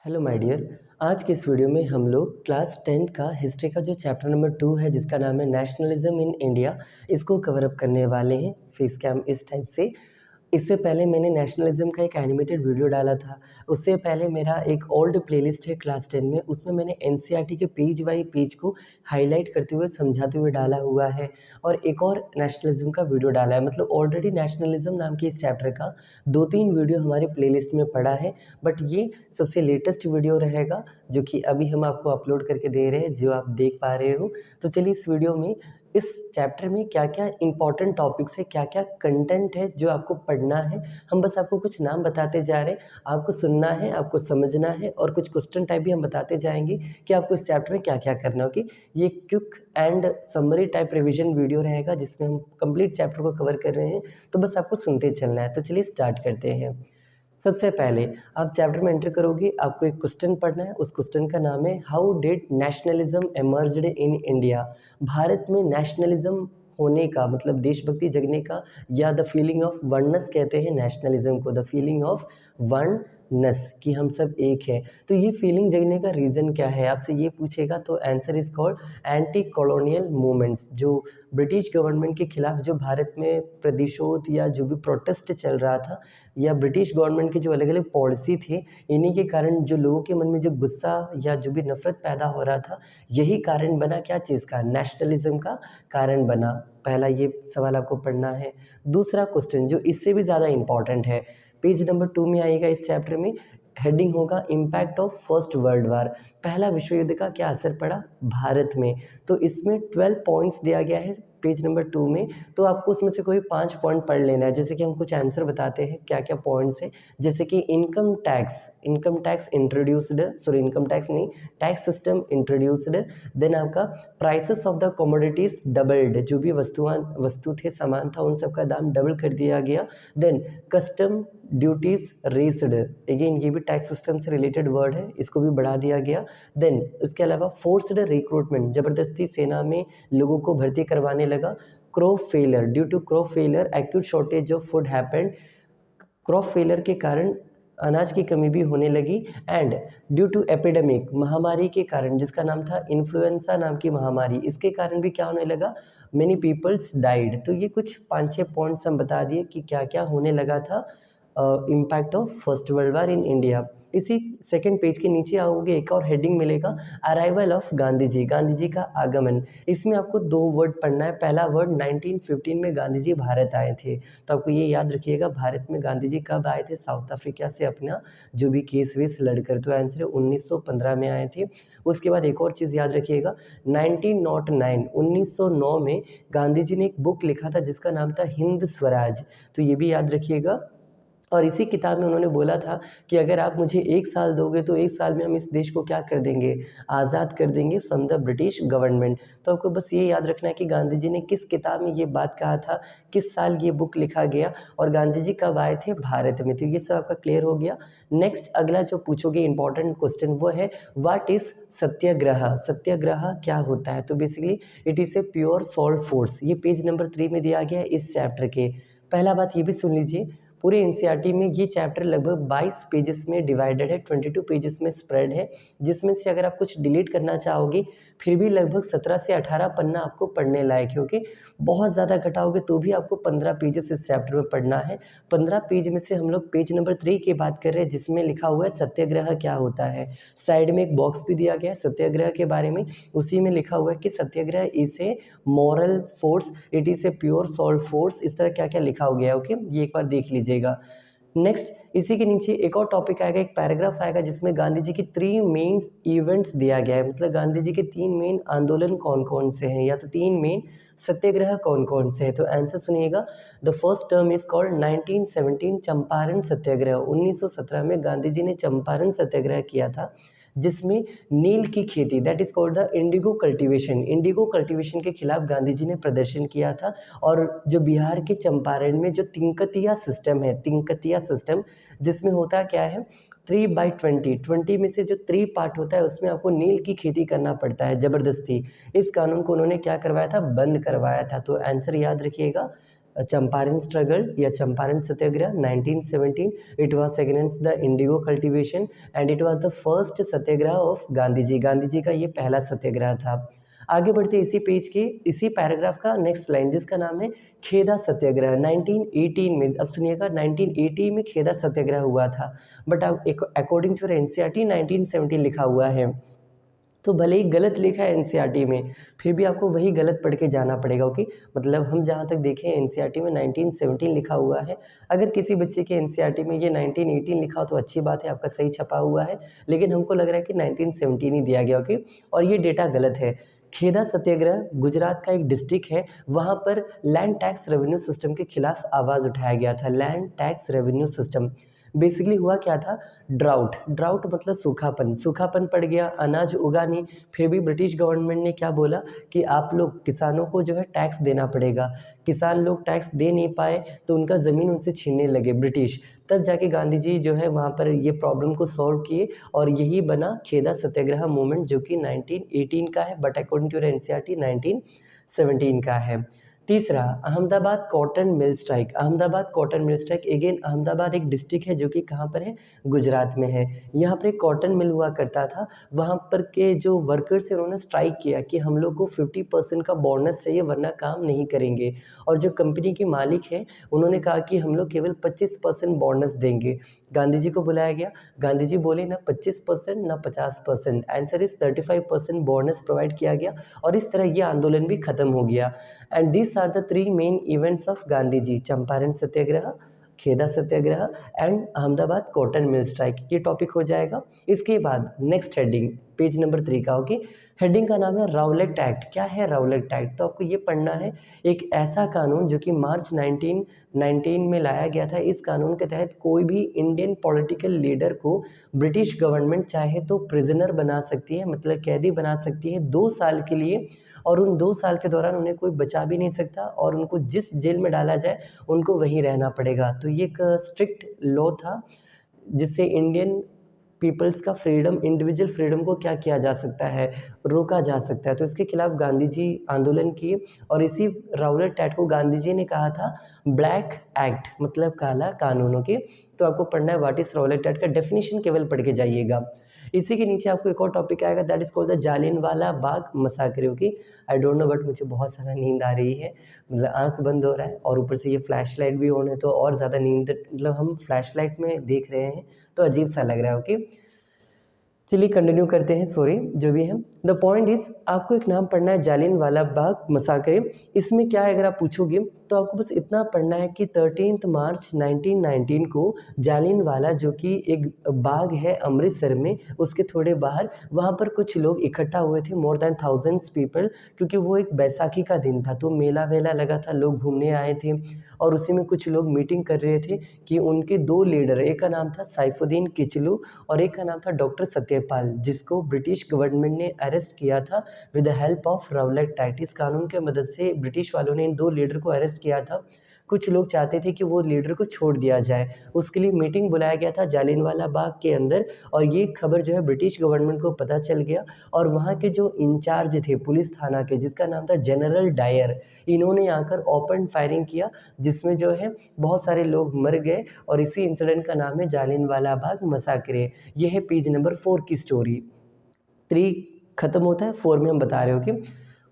Hello my dear. आज के इस वीडियो में हम लोग क्लास 10th का हिस्ट्री का जो चैप्टर नंबर 2 है जिसका नाम है नेशनलिज्म इन इंडिया, इसको कवर अप करने वाले हैं फेस कैम इस टाइप से। इससे पहले मैंने नेशनलिज्म का एक एनिमेटेड वीडियो डाला था। उससे पहले मेरा एक ओल्ड प्लेलिस्ट है क्लास 10 में, उसमें मैंने एनसीईआरटी के पेज बाई पेज को हाईलाइट करते हुए समझाते हुए डाला हुआ है। और एक और नेशनलिज्म का वीडियो डाला है, मतलब ऑलरेडी नेशनलिज्म नाम के इस चैप्टर का 2-3 वीडियो हमारे प्लेलिस्ट में पड़ा है, बट ये सबसे लेटेस्ट वीडियो रहेगा जो कि अभी हम आपको अपलोड करके दे रहे हैं, जो आप देख पा रहे हो। तो चलिए इस वीडियो में इस चैप्टर में क्या-क्या इंपॉर्टेंट टॉपिक्स है, क्या-क्या कंटेंट है जो आपको पढ़ना है, हम बस आपको कुछ नाम बताते जा रहे हैं। आपको सुनना है, आपको समझना है और कुछ क्वेश्चन टाइप भी हम बताते जाएँगे कि आपको इस चैप्टर में क्या-क्या करना है। ओके, ये quick and summary type revision video रहेगा जिसमें हम कंप्लीट चैप्टर को कवर कर रहे हैं, तो बस आपको सुनते चलना है। तो चलिए स्टार्ट करते हैं। सबसे पहले आप चैप्टर में एंटर करोगे, आपको एक क्वेश्चन पढ़ना है। उस क्वेश्चन का नाम है how did nationalism emerged in India. Bharat में नेशनलिज्म होने का मतलब देशभक्ति जगने का, या द फीलिंग ऑफ वननेस कहते हैं नेशनलिज्म को, द फीलिंग ऑफ वननेस कि हम सब एक हैं। तो ये फीलिंग जगने का रीज़न क्या है, आपसे ये पूछेगा तो answer is called anti colonial movements. जो ब्रिटिश गवर्नमेंट के खिलाफ जो भारत में प्रतिशोध या जो भी प्रोटेस्ट चल रहा था, या ब्रिटिश गवर्नमेंट की जो अलग अलग पॉलिसी थी, इन्हीं के कारण जो लोगों के मन में जो गुस्सा या जो भी नफरत पैदा हो रहा था, यही कारण बना क्या चीज़ का, नेशनलिज्म का कारण बना। पहला ये सवाल आपको पढ़ना है। दूसरा क्वेश्चन जो इससे भी ज़्यादा इंपॉर्टेंट है, पेज नंबर 2 में आएगा इस चैप्टर में। हेडिंग होगा impact of first world war. पहला विश्व युद्ध का क्या असर पड़ा भारत में। तो इसमें 12 पॉइंट्स दिया गया है पेज नंबर 2 में। तो आपको उसमें से कोई 5 पॉइंट पढ़ लेना है। जैसे कि हम कुछ आंसर बताते हैं क्या क्या पॉइंट्स हैं। जैसे कि income tax introduced, sorry income tax नहीं, टैक्स सिस्टम इंट्रोड्यूस्ड। देन आपका prices of the commodities doubled, जो भी वस्तु थे, सामान था, उन सबका दाम डबल कर दिया गया। Then custom duties raised, again ये भी टैक्स सिस्टम से रिलेटेड वर्ड है, इसको भी बढ़ा दिया गया। देन इसके अलावा फोर्स्ड रिक्रूटमेंट, जबरदस्ती सेना में लोगों को भर्ती करवाने लगा। Crop failure, due to crop failure acute shortage of food happened. Crop failure के कारण अनाज की कमी भी होने लगी। एंड ड्यू टू एपिडेमिक, महामारी के कारण, जिसका नाम था इन्फ्लुएंजा नाम की महामारी, इसके कारण भी क्या होने लगा, मेनी पीपल्स डाइड। तो ये कुछ 5-6 पॉइंट्स हम बता दिए कि क्या क्या होने लगा था impact of first world war in India. इसी सेकंड पेज के नीचे आओगे, एक और हेडिंग मिलेगा अराइवल ऑफ गांधी जी, गांधी जी का आगमन। इसमें आपको 2 वर्ड पढ़ना है। पहला वर्ड 1915 में गांधी जी भारत आए थे, तो आपको ये याद रखिएगा भारत में गांधी जी कब आए थे, साउथ अफ्रीका से अपना जो भी केस वेस लड़कर। तो आंसर है 1915 में आए थे। उसके बाद एक और चीज़ याद रखिएगा, 1909 में गांधी जी ने एक बुक लिखा था जिसका नाम था हिंद स्वराज, तो ये भी याद रखिएगा। और इसी किताब में उन्होंने बोला था कि अगर आप मुझे 1 साल दोगे तो 1 साल में हम इस देश को क्या कर देंगे, आज़ाद कर देंगे फ्रॉम द ब्रिटिश गवर्नमेंट। तो आपको बस ये याद रखना है कि गांधी जी ने किस किताब में ये बात कहा था, किस साल ये बुक लिखा गया और गांधी जी कब आए थे भारत में। तो ये सब आपका क्लियर हो गया। नेक्स्ट अगला जो पूछोगे इंपॉर्टेंट क्वेश्चन वो है व्हाट इज़ सत्याग्रह। सत्याग्रह क्या होता है, तो basically it is a pure soul force. ये पेज नंबर 3 में दिया गया है इस चैप्टर के। पहला बात ये भी सुन लीजिए, पूरे एनसीईआरटी में ये चैप्टर लगभग 22 पेजेस में डिवाइडेड है, 22 पेजेस में स्प्रेड है, जिसमें से अगर आप कुछ डिलीट करना चाहोगे फिर भी लगभग 17 से 18 पन्ना आपको पढ़ने लायक है। क्योंकि बहुत ज़्यादा घटाओगे तो भी आपको 15 पेजेस इस चैप्टर में पढ़ना है। 15 पेज में से हम लोग पेज नंबर 3 की बात कर रहे हैं जिसमें लिखा हुआ है सत्याग्रह क्या होता है। साइड में एक बॉक्स भी दिया गया है सत्याग्रह के बारे में, उसी में लिखा हुआ है कि satyagraha is a moral force, it is a pure soul force, इस तरह क्या क्या लिखा हो गया है। ओके, ये एक बार देख लीजिए। नेक्स्ट इसी के नीचे एक और टॉपिक आएगा, एक पैराग्राफ आएगा जिसमें गांधी जी की 3 मेन इवेंट्स दिया गया है, मतलब गांधी जी के 3 मेन आंदोलन कौन कौन से हैं, या तो 3 मेन सत्याग्रह कौन कौन से हैं। तो आंसर सुनिएगा, the first term is called 1917 Champaran Satyagraha. 1917 में गांधी जी ने चंपारण सत्याग्रह किया था जिसमें नील की खेती, that is called the indigo cultivation, Indigo cultivation के खिलाफ गांधी जी ने प्रदर्शन किया था। और जो बिहार के चंपारण में जो तिनकतिया सिस्टम है, तिनकतिया सिस्टम जिसमें होता क्या है 3/20, 20 में से जो 3 पार्ट होता है उसमें आपको नील की खेती करना पड़ता है जबरदस्ती। इस कानून को उन्होंने क्या करवाया था, बंद करवाया था। तो आंसर याद रखिएगा चंपारण स्ट्रगल या Champaran Satyagraha 1917, it was against the indigo cultivation and it was the first Satyagraha of Gandhi ji. Gandhi ji का ये पहला सत्याग्रह था। आगे बढ़ते इसी पेज के इसी पैराग्राफ का नेक्स्ट लाइन जिसका नाम है खेदा सत्याग्रह 1918 में। अब सुनिएगा 1980 में खेदा सत्याग्रह हुआ था, बट अब अकॉर्डिंग टू एनसीईआरटी 1917 लिखा हुआ है। तो भले ही गलत लिखा है एनसीईआरटी में, फिर भी आपको वही गलत पढ़ के जाना पड़ेगा। ओके, मतलब हम जहाँ तक देखें एनसीईआरटी में 1917 लिखा हुआ है। अगर किसी बच्चे के एनसीईआरटी में ये 1918 लिखा हो तो अच्छी बात है, आपका सही छपा हुआ है, लेकिन हमको लग रहा है कि 1917 ही दिया गया। ओके, और ये डेटा गलत है। खेदा सत्याग्रह गुजरात का एक डिस्ट्रिक्ट है, वहाँ पर लैंड टैक्स रेवेन्यू सिस्टम के खिलाफ आवाज़ उठाया गया था। Land tax revenue system basically हुआ क्या था, ड्राउट। ड्राउट मतलब सूखापन, सूखापन पड़ गया, अनाज उगा नहीं। फिर भी ब्रिटिश गवर्नमेंट ने क्या बोला कि आप लोग किसानों को जो है टैक्स देना पड़ेगा। किसान लोग टैक्स दे नहीं पाए तो उनका ज़मीन उनसे छीनने लगे ब्रिटिश। तब जाके गांधी जी जो है वहाँ पर ये प्रॉब्लम को सॉल्व किए और यही बना खेदा सत्याग्रह मूवमेंट, जो कि 1918 का है, बट अकॉर्डिंग टू एनसीईआरटी 1917 का है। तीसरा, Ahmedabad cotton mill strike. Ahmedabad cotton mill strike, again Ahmedabad एक डिस्ट्रिक्ट है जो कि कहाँ पर है, गुजरात में है। यहाँ पर एक कॉटन मिल हुआ करता था, वहाँ पर के जो वर्कर्स हैं उन्होंने स्ट्राइक किया कि हम लोग को 50% का बोनस चाहिए वरना काम नहीं करेंगे। और जो कंपनी के मालिक हैं उन्होंने कहा कि हम लोग केवल 25% बोनस देंगे। गांधी जी को बुलाया गया, गांधी जी बोले ना 25% ना 50%, आंसर इज 35% बोनस प्रोवाइड किया गया और इस तरह ये आंदोलन भी खत्म हो गया। And this are the 3 main events of Gandhi ji, Champaran Satyagraha, Kheda Satyagraha and Ahmedabad cotton mill strike. ये टॉपिक हो जाएगा। इसके बाद नेक्स्ट हेडिंग पेज नंबर 3 का होगी। हेडिंग का नाम है राउलेट एक्ट। क्या है राउलेट एक्ट, तो आपको ये पढ़ना है। एक ऐसा कानून जो कि मार्च 1919 में लाया गया था। इस कानून के तहत कोई भी इंडियन पॉलिटिकल लीडर को ब्रिटिश गवर्नमेंट चाहे तो प्रिजनर बना सकती है, मतलब कैदी बना सकती है 2 साल के लिए, और उन 2 साल के दौरान उन्हें कोई बचा भी नहीं सकता और उनको जिस जेल में डाला जाए उनको वहीं रहना पड़ेगा। तो ये एक स्ट्रिक्ट लॉ था जिससे इंडियन पीपल्स का फ्रीडम, इंडिविजुअल फ्रीडम को क्या किया जा सकता है, रोका जा सकता है। तो इसके खिलाफ गांधी जी आंदोलन किए और इसी राउलेट एक्ट को गांधी जी ने कहा था ब्लैक एक्ट, मतलब काला कानूनों के। तो आपको पढ़ना है व्हाट इज राउलेट एक्ट का डेफिनेशन केवल पढ़ के जाइएगा। इसी के नीचे आपको एक और टॉपिक आएगा, that is called the Jallianwala Bagh massacre. Okay, I don't know but मुझे बहुत ज़्यादा नींद आ रही है, मतलब आंख बंद हो रहा है और ऊपर से ये फ्लैश लाइट भी ऑन है तो और ज़्यादा नींद, मतलब हम फ्लैश लाइट में देख रहे हैं तो अजीब सा लग रहा है। ओके, चलिए कंटिन्यू करते हैं, सॉरी जो भी है। द पॉइंट इज आपको एक नाम पढ़ना है, जालियनवाला बाग मसाकरे। इसमें क्या है अगर आप पूछोगे तो आपको बस इतना पढ़ना है कि 13 मार्च 1919 को जालियनवाला, जो कि एक बाग है अमृतसर में, उसके थोड़े बाहर, वहाँ पर कुछ लोग इकट्ठा हुए थे, मोर देन थाउजेंड्स पीपल, क्योंकि वो एक बैसाखी का दिन था तो मेला वेला लगा था, लोग घूमने आए थे और उसी में कुछ लोग मीटिंग कर रहे थे कि उनके 2 लीडर, एक का नाम था सैफुद्दीन किचलू और एक का नाम था डॉक्टर सत्यपाल, जिसको ब्रिटिश गवर्नमेंट ने अरेस्ट किया था with the help of Rowlatt act. इस कानून के मदद से ब्रिटिश वालों ने इन 2 लीडर को अरेस्ट किया था। कुछ लोग चाहते थे कि वो लीडर को छोड़ दिया जाए, उसके लिए मीटिंग बुलाया गया था जालियनवाला बाग के अंदर और ये खबर जो है ब्रिटिश गवर्नमेंट को पता चल गया और वहाँ के जो इंचार्ज थे पुलिस थाना के, जिसका नाम था जनरल डायर, इन्होंने आकर ओपन फायरिंग किया जिसमें जो है बहुत सारे लोग मर गए और इसी इंसिडेंट का नाम है जालियनवाला बाग मसाकरे। ये है पेज नंबर 4 की स्टोरी। 3 खत्म होता है, 4 में हम बता रहे हो कि,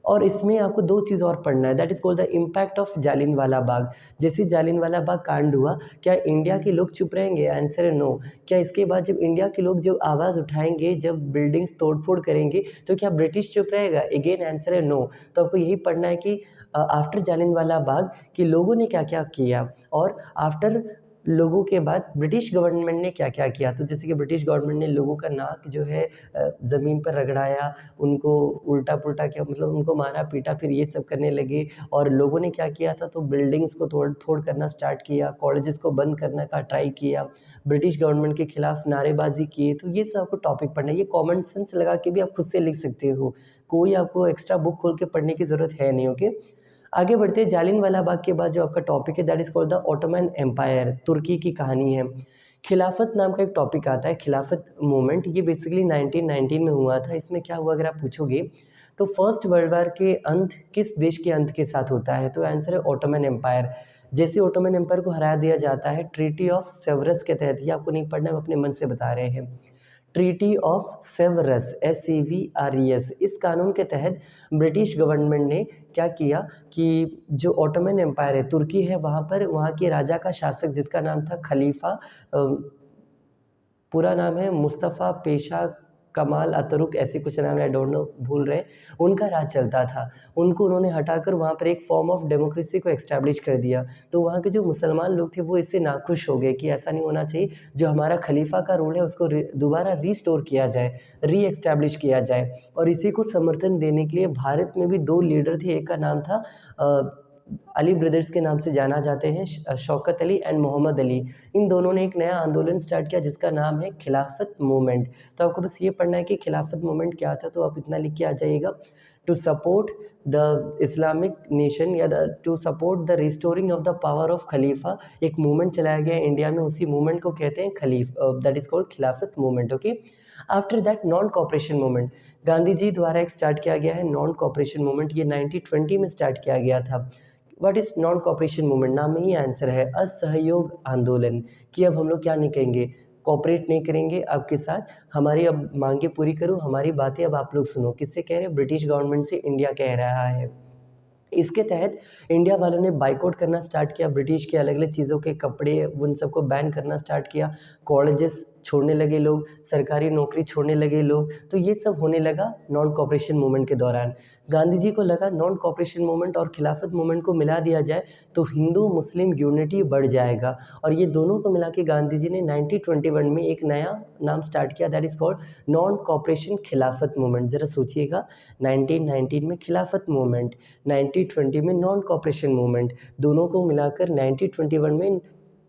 और इसमें आपको 2 चीज़ और पढ़ना है, that is called the impact of Jallianwala Bagh. जैसे जालियनवाला बाग कांड हुआ, क्या इंडिया के लोग चुप रहेंगे, आंसर है नो। क्या इसके बाद जब इंडिया के लोग जब आवाज़ उठाएंगे, जब बिल्डिंग्स तोड़फोड़ करेंगे, तो क्या ब्रिटिश चुप रहेगा, अगेन आंसर है नो। तो आपको यही पढ़ना है कि आफ्टर जालियनवाला बाग के लोगों ने क्या क्या किया और आफ्टर लोगों के बाद ब्रिटिश गवर्नमेंट ने क्या क्या किया। तो जैसे कि ब्रिटिश गवर्नमेंट ने लोगों का नाक जो है ज़मीन पर रगड़ाया, उनको उल्टा पुल्टा किया, मतलब उनको मारा पीटा, फिर ये सब करने लगे। और लोगों ने क्या किया था, तो बिल्डिंग्स को तोड़ फोड़ करना स्टार्ट किया, कॉलेजेस को बंद करने का ट्राई किया, ब्रिटिश गवर्नमेंट के खिलाफ नारेबाजी किए। तो ये सब आपको टॉपिक पढ़ना है, ये कॉमन सेंस लगा के भी आप खुद से लिख सकते हो, कोई आपको एक्स्ट्रा बुक खोल के पढ़ने की ज़रूरत है नहीं। ओके, आगे बढ़ते हैं। जालियनवाला बाग के बाद जो आपका टॉपिक है that is called the Ottoman Empire, तुर्की की कहानी है। खिलाफत नाम का एक टॉपिक आता है, खिलाफत मूवमेंट। ये बेसिकली 1919 में हुआ था। इसमें क्या हुआ अगर आप पूछोगे तो फर्स्ट वर्ल्ड वार के अंत किस देश के अंत के साथ होता है, तो आंसर है ओटोमन एम्पायर। जैसे ओटोमन एम्पायर को हरा दिया जाता है ट्रीटी ऑफ सेवरस के तहत, ये आपको नहीं पढ़ना, हम अपने मन से बता रहे हैं। ट्रीटी ऑफ सेवरस, SEVRES, इस कानून के तहत ब्रिटिश गवर्नमेंट ने क्या किया कि जो ओटोमन एम्पायर है, तुर्की है, वहाँ पर वहाँ के राजा का शासक जिसका नाम था खलीफा, पूरा नाम है मुस्तफ़ा पेशा कमाल अतरुक, ऐसे कुछ नाम है, आई डोंट नो, भूल रहे, उनका राज चलता था। उनको उन्होंने हटाकर वहाँ पर एक फॉर्म ऑफ डेमोक्रेसी को एस्टैब्लिश कर दिया। तो वहाँ के जो मुसलमान लोग थे वो इससे नाखुश हो गए कि ऐसा नहीं होना चाहिए, जो हमारा खलीफा का रूल है उसको दोबारा रीस्टोर किया जाए, री एस्टैब्लिश किया जाए। और इसी को समर्थन देने के लिए भारत में भी 2 लीडर थे, एक का नाम था अली ब्रदर्स के नाम से जाना जाते हैं, शौकत अली एंड मोहम्मद अली। इन दोनों ने एक नया आंदोलन स्टार्ट किया जिसका नाम है खिलाफत मूवमेंट। तो आपको बस ये पढ़ना है कि खिलाफत मूवमेंट क्या था, तो आप इतना लिख के आ जाइएगा, to support the Islamic nation या to support the restoring of the power of खलीफा। एक मूवमेंट चलाया गया इंडिया में, उसी मूवमेंट को कहते हैं that is called Khilafat movement. Okay, after that non cooperation movement, Gandhi ji द्वारा एक स्टार्ट किया गया है नॉन कॉपरेशन मूवमेंट। ये 1920 में स्टार्ट किया गया था। What is non cooperation movement, नाम में ही आंसर है, असहयोग आंदोलन, कि अब हम लोग क्या नहीं करेंगे, कॉपरेट नहीं करेंगे आपके साथ, हमारी अब मांगे पूरी करो, हमारी बातें अब आप लोग सुनो। किससे कह रहे हैं, ब्रिटिश गवर्नमेंट से इंडिया कह रहा है। इसके तहत इंडिया वालों ने बाइकआउट करना स्टार्ट किया, ब्रिटिश के अलग अलग चीज़ों के कपड़े उन सबको बैन करना स्टार्ट किया, कॉलेजेस छोड़ने लगे लोग, सरकारी नौकरी छोड़ने लगे लोग। तो ये सब होने लगा नॉन कॉपरेशन मूवमेंट के दौरान। गांधी जी को लगा नॉन कॉपरेशन मूवमेंट और खिलाफत मूवमेंट को मिला दिया जाए तो हिंदू मुस्लिम यूनिटी बढ़ जाएगा, और ये दोनों को मिला के गांधी जी ने 1921 में एक नया नाम स्टार्ट किया, that is called non cooperation खिलाफत मूवमेंट। ज़रा सोचिएगा, 1919 में खिलाफत मूवमेंट, 1920 में नॉन कॉपरेशन मूवमेंट, दोनों को मिलाकर 1921 में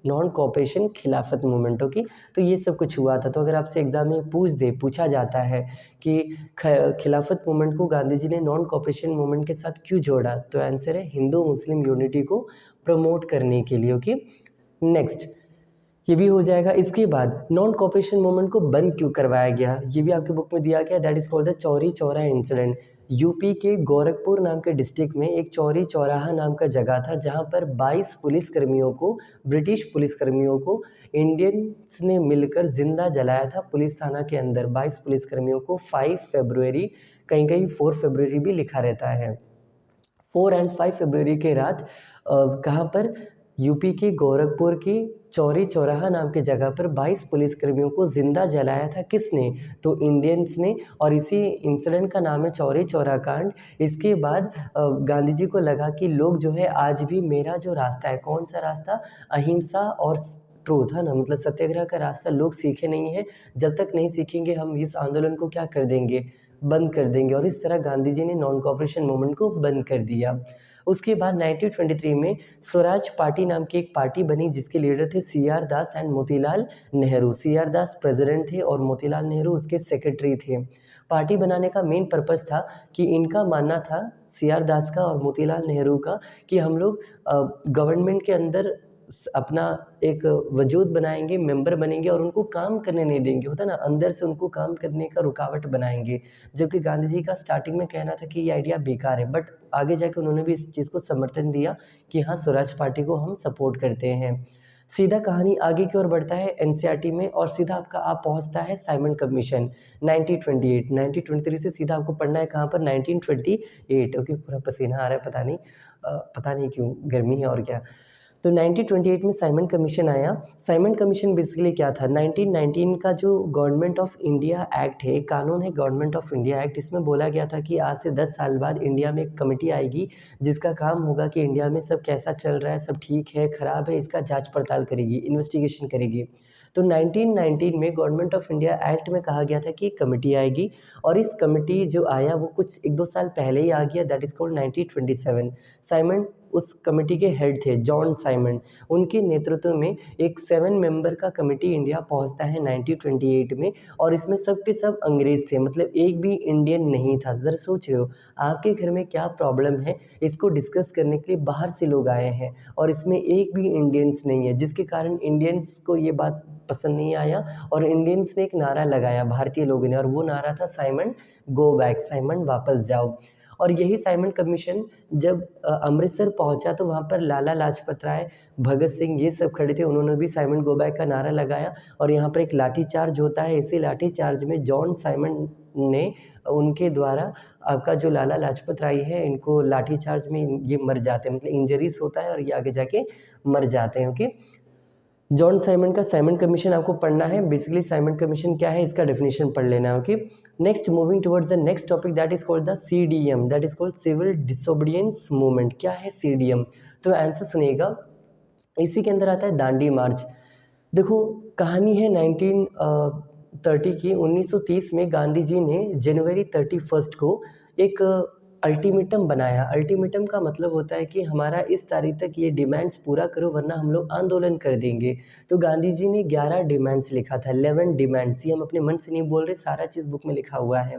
नॉन कॉपरेशन खिलाफत मूवमेंट। ओके, तो ये सब कुछ हुआ था। तो अगर आपसे एग्जाम में पूछा जाता है कि खिलाफत मूवमेंट को गांधी जी ने नॉन कॉपरेशन मूवमेंट के साथ क्यों जोड़ा, तो आंसर है हिंदू मुस्लिम यूनिटी को प्रमोट करने के लिए। ओके, नेक्स्ट, ये भी हो जाएगा। इसके बाद नॉन कॉपरेशन मूवमेंट को बंद क्यों करवाया गया, ये भी आपके बुक में दिया गया, that is called the Chauri Chaura incident. UP के गोरखपुर नाम के डिस्ट्रिक्ट में एक चौरी चौराहा नाम का जगह था जहां पर 22 पुलिसकर्मियों को, ब्रिटिश पुलिसकर्मियों को इंडियंस ने मिलकर जिंदा जलाया था पुलिस थाना के अंदर। 22 पुलिसकर्मियों को 5 फरवरी, कहीं कहीं 4 फरवरी भी लिखा रहता है। 4 और 5 फरवरी के रात कहाँ पर, यूपी के गोरखपुर की चौरी चौराहा नाम की जगह पर 22 पुलिसकर्मियों को जिंदा जलाया था। किसने, तो इंडियंस ने, और इसी इंसिडेंट का नाम है चौरी चौरा कांड। इसके बाद गांधी जी को लगा कि लोग जो है आज भी मेरा जो रास्ता है, कौन सा रास्ता, अहिंसा और ट्रूथ है ना, मतलब सत्याग्रह का रास्ता लोग सीखे नहीं है, जब तक नहीं सीखेंगे हम इस आंदोलन को क्या कर देंगे, बंद कर देंगे। और इस तरह गांधी जी ने नॉन कॉपरेशन मूवमेंट को बंद कर दिया। उसके बाद 1923 में स्वराज पार्टी नाम की एक पार्टी बनी जिसके लीडर थे CR Das and Motilal Nehru. CR Das president थे और मोतीलाल नेहरू उसके सेक्रेटरी थे। पार्टी बनाने का मेन पर्पस था कि इनका मानना था, CR दास का और मोतीलाल नेहरू का, कि हम लोग गवर्नमेंट के अंदर अपना एक वजूद बनाएंगे, मेंबर बनेंगे और उनको काम करने नहीं देंगे, होता ना, अंदर से उनको काम करने का रुकावट बनाएंगे। जबकि गांधी जी का स्टार्टिंग में कहना था कि ये आइडिया बेकार है, बट आगे जाके उन्होंने भी इस चीज़ को समर्थन दिया कि हाँ, स्वराज पार्टी को हम सपोर्ट करते हैं। सीधा कहानी आगे की ओर बढ़ता है NCERT में, और सीधा आप पहुंचता है साइमन कमीशन 1928। 1923 से सीधा आपको पढ़ना है कहाँ पर, 1928। ओके, पूरा पसीना आ रहा है, पता नहीं क्यों, गर्मी है और क्या। तो 1928 में साइमन कमीशन आया। साइमन कमीशन बेसिकली क्या था, 1919 का जो गवर्नमेंट ऑफ इंडिया एक्ट है, कानून है गवर्नमेंट ऑफ इंडिया एक्ट, इसमें बोला गया था कि आज से 10 साल बाद इंडिया में एक कमेटी आएगी जिसका काम होगा कि इंडिया में सब कैसा चल रहा है, सब ठीक है खराब है, इसका जांच पड़ताल करेगी, इन्वेस्टिगेशन करेगी। तो 1919 में गवर्नमेंट ऑफ इंडिया एक्ट में कहा गया था कि कमेटी आएगी, और इस कमेटी जो आया वो कुछ 1-2 साल पहले ही आ गया, दैट इज कॉल्ड 1927। साइमन उस कमेटी के हेड थे जॉन साइमन, उनके नेतृत्व में एक 7 मेंबर का कमेटी इंडिया पहुंचता है 1928 में, और इसमें सब के सब अंग्रेज़ थे, मतलब एक भी इंडियन नहीं था। ज़रा सोच रहे हो आपके घर में क्या प्रॉब्लम है, इसको डिस्कस करने के लिए बाहर से लोग आए हैं और इसमें एक भी इंडियंस नहीं है, जिसके कारण इंडियंस को ये बात पसंद नहीं आया और इंडियंस ने एक नारा लगाया भारतीय लोगों ने, और वो नारा था साइमन गो बैक, साइमन वापस जाओ। और यही साइमन कमीशन जब अमृतसर पहुंचा तो वहाँ पर लाला लाजपत राय, भगत सिंह ये सब खड़े थे, उन्होंने भी साइमन गो बैक का नारा लगाया और यहाँ पर एक लाठी चार्ज होता है। इसी लाठी चार्ज में जॉन साइमन ने उनके द्वारा आपका जो लाला लाजपत राय है इनको लाठी चार्ज में ये मर जाते हैं, मतलब इंजरीज होता है और ये आगे जाके मर जाते हैं। ओके, जॉन साइमन का साइमन कमीशन आपको पढ़ना है। बेसिकली साइमन कमीशन क्या है इसका डेफिनेशन पढ़ लेना है। Okay, next moving towards the next topic that is called the CDM, that is called civil disobedience movement. क्या है CDM? तो आंसर सुनिएगा, इसी के अंदर आता है दांडी मार्च। देखो कहानी है 1930 की। 1930 में गांधी जी ने जनवरी 31 को एक अल्टीमेटम बनाया। अल्टीमेटम का मतलब होता है कि हमारा इस तारीख तक ये डिमांड्स पूरा करो वरना हम लोग आंदोलन कर देंगे। तो गांधी जी ने 11 डिमांड्स लिखा था, 11 डिमांड्स। ये हम अपने मन से नहीं बोल रहे, सारा चीज़ बुक में लिखा हुआ है।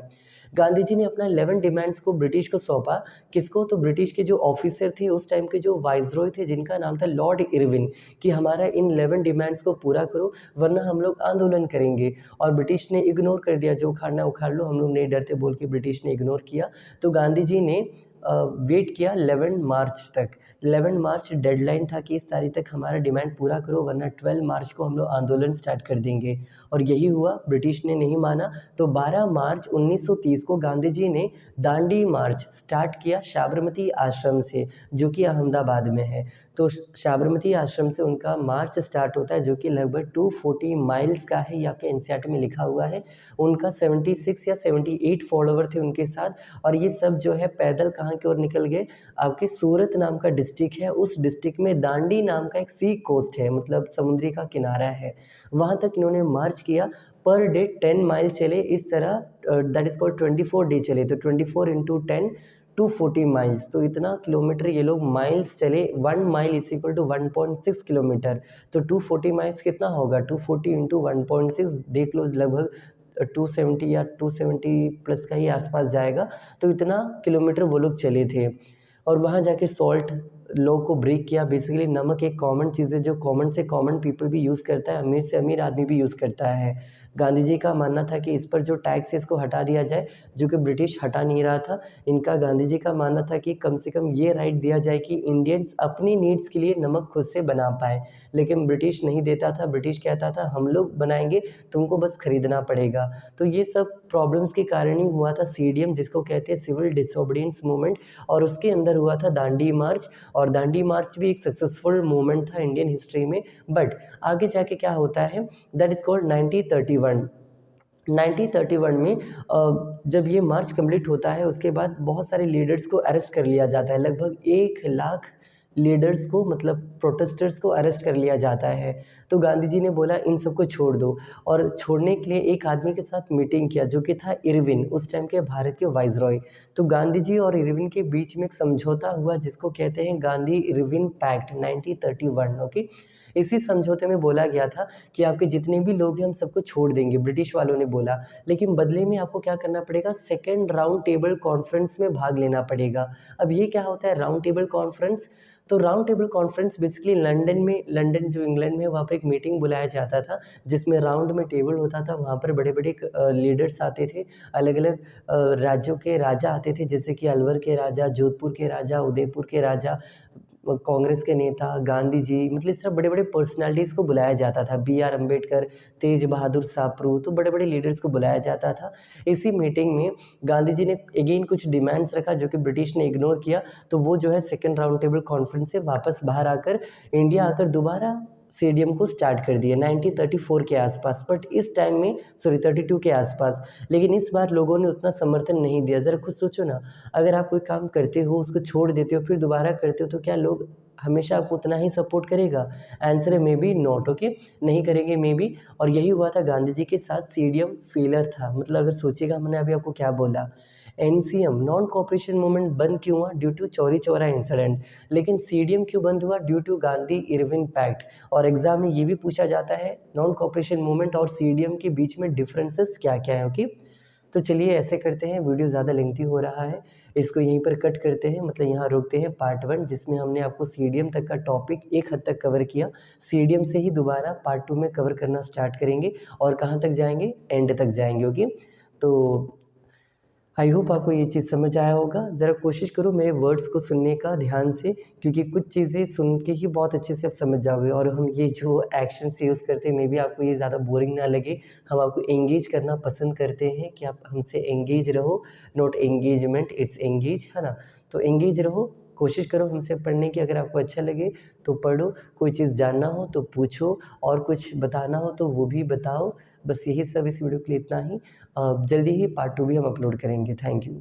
गांधी जी ने अपना 11 डिमांड्स को ब्रिटिश को सौंपा। किसको? तो ब्रिटिश के जो ऑफिसर थे उस टाइम के, जो वाइसरॉय थे जिनका नाम था लॉर्ड इरविन, कि हमारा इन 11 डिमांड्स को पूरा करो वरना हम लोग आंदोलन करेंगे। और ब्रिटिश ने इग्नोर कर दिया, जो उखाड़ना उखाड़ लो, हम लोग नहीं डरते बोल के ब्रिटिश ने इग्नोर किया। तो गांधी जी ने वेट किया 11 मार्च तक। 11 मार्च डेडलाइन था कि इस तारीख तक हमारा डिमांड पूरा करो वरना 12 मार्च को हम लोग आंदोलन स्टार्ट कर देंगे। और यही हुआ, ब्रिटिश ने नहीं माना। तो 12 मार्च 1930 को गांधी जी ने दांडी मार्च स्टार्ट किया साबरमती आश्रम से, जो कि अहमदाबाद में है। तो साबरमती आश्रम से उनका मार्च स्टार्ट होता है, जो कि लगभग 240 माइल्स का है। ये आपके एनसीईआरटी में लिखा हुआ है। उनका 76 या 78 फॉलोवर थे उनके साथ, और ये सब जो है पैदल कहाँ की ओर निकल गए, आपके सूरत नाम का डिस्ट्रिक्ट है, उस डिस्ट्रिक्ट में दांडी नाम का एक सी कोस्ट है, मतलब समुद्री का किनारा है, वहाँ तक इन्होंने मार्च किया। पर डे 10 माइल चले, इस तरह दैट इज कॉल्ड 24 डे चले। तो 24 इंटू 10 240 माइल्स, तो इतना किलोमीटर ये लोग माइल्स चले। 1 mile is equal to 1.6 kilometre. तो 240 माइल्स कितना होगा? 240 इंटू 1.6 देख लो, लगभग 270 या 270 प्लस का ही आसपास जाएगा। तो इतना किलोमीटर वो लोग चले थे। और वहाँ जाके सॉल्ट लो को ब्रेक किया। बेसिकली नमक एक कॉमन चीज़ है जो कॉमन से कॉमन पीपल भी यूज़ करता है, अमीर से अमीर आदमी भी यूज़ करता है। गांधी जी का मानना था कि इस पर जो टैक्स है इसको हटा दिया जाए, जो कि ब्रिटिश हटा नहीं रहा था। इनका, गांधी जी का मानना था कि कम से कम ये राइट दिया जाए कि इंडियंस अपनी नीड्स के लिए नमक खुद से बना पाए, लेकिन ब्रिटिश नहीं देता था। ब्रिटिश कहता था हम लोग बनाएंगे, तुमको बस खरीदना पड़ेगा। तो ये सब प्रॉब्लम्स के कारण ही हुआ था CDM, जिसको कहते हैं सिविल डिसोबीडियंस मूवमेंट, और उसके अंदर हुआ था दांडी मार्च। और दांडी मार्च भी एक सक्सेसफुल मूवमेंट था इंडियन हिस्ट्री में। बट आगे जाके क्या होता है, दैट इज कॉल्ड 1931। 1931 में जब ये मार्च कंप्लीट होता है उसके बाद बहुत सारे लीडर्स को अरेस्ट कर लिया जाता है। लगभग 1 लाख लीडर्स को, मतलब प्रोटेस्टर्स को अरेस्ट कर लिया जाता है। तो गांधी जी ने बोला इन सबको छोड़ दो, और छोड़ने के लिए एक आदमी के साथ मीटिंग किया जो कि था इरविन, उस टाइम के भारत के वाइसरॉय। तो गांधी जी और इरविन के बीच में एक समझौता हुआ जिसको कहते हैं गांधी इरविन पैक्ट 1931। ओके, इसी समझौते में बोला गया था कि आपके जितने भी लोग हैं हम सबको छोड़ देंगे, ब्रिटिश वालों ने बोला, लेकिन बदले में आपको क्या करना पड़ेगा, सेकेंड राउंड टेबल कॉन्फ्रेंस में भाग लेना पड़ेगा। अब ये क्या होता है राउंड टेबल कॉन्फ्रेंस? तो round table conference basically London में, लंदन जो इंग्लैंड में, वहाँ पर एक मीटिंग बुलाया जाता था जिसमें राउंड में टेबल होता था। वहाँ पर बड़े बड़े लीडर्स आते थे, अलग अलग राज्यों के राजा आते थे, जैसे कि अलवर के राजा, जोधपुर के राजा, उदयपुर के राजा, कांग्रेस के नेता, गांधी जी, मतलब इस तरह बड़े बड़े पर्सनालिटीज़ को बुलाया जाता था। BR अम्बेडकर, तेज बहादुर सापरू, तो बड़े बड़े लीडर्स को बुलाया जाता था। इसी मीटिंग में गांधी जी ने अगेन कुछ डिमांड्स रखा जो कि ब्रिटिश ने इग्नोर किया। तो वो जो है सेकेंड राउंड टेबल कॉन्फ्रेंस से वापस बाहर आकर इंडिया आकर दोबारा CDM को स्टार्ट कर दिया 1934 के आसपास। बट इस टाइम में 32 के आसपास, लेकिन इस बार लोगों ने उतना समर्थन नहीं दिया। ज़रा खुद सोचो ना, अगर आप कोई काम करते हो उसको छोड़ देते हो फिर दोबारा करते हो तो क्या लोग हमेशा आपको उतना ही सपोर्ट करेगा? आंसर है मे बी नॉट। ओके, नहीं करेंगे मे बी। और यही हुआ था गांधी जी के साथ, सीडीएम फेलर था। मतलब अगर सोचिएगा, मैंने अभी आपको क्या बोला, एनसीएम नॉन कोऑपरेशन मूवमेंट बंद क्यों हुआ? Due to Chauri Chaura incident. लेकिन सीडीएम क्यों बंद हुआ? Due to Gandhi Irwin pact. और एग्जाम में ये भी पूछा जाता है नॉन कोऑपरेशन मूवमेंट और सीडीएम के बीच में डिफरेंसेस क्या क्या है। ओके, तो चलिए ऐसे करते हैं, वीडियो ज़्यादा लेंथी हो रहा है, इसको यहीं पर कट करते हैं, मतलब यहाँ रोकते हैं पार्ट 1, जिसमें हमने आपको सीडीएम तक का टॉपिक एक हद तक कवर किया। सीडीएम से ही दोबारा पार्ट 2 में कवर करना स्टार्ट करेंगे और कहाँ तक जाएंगे? एंड तक जाएंगे। ओके, तो आई होप आपको ये चीज़ समझ आया होगा। ज़रा कोशिश करो मेरे वर्ड्स को सुनने का ध्यान से, क्योंकि कुछ चीज़ें सुन के ही बहुत अच्छे से आप समझ जाओगे। और हम ये जो एक्शंस यूज़ करते हैं, मे बी आपको ये ज़्यादा बोरिंग ना लगे। हम आपको एंगेज करना पसंद करते हैं कि आप हमसे एंगेज रहो, नॉट एंगेजमेंट, इट्स एंगेज, है ना? तो एंगेज रहो, कोशिश करो हमसे पढ़ने की। अगर आपको अच्छा लगे तो पढ़ो, कोई चीज़ जानना हो तो पूछो, और कुछ बताना हो तो वो भी बताओ। बस यही सब इस वीडियो के लिए इतना ही। जल्दी ही पार्ट 2 भी हम अपलोड करेंगे। Thank you.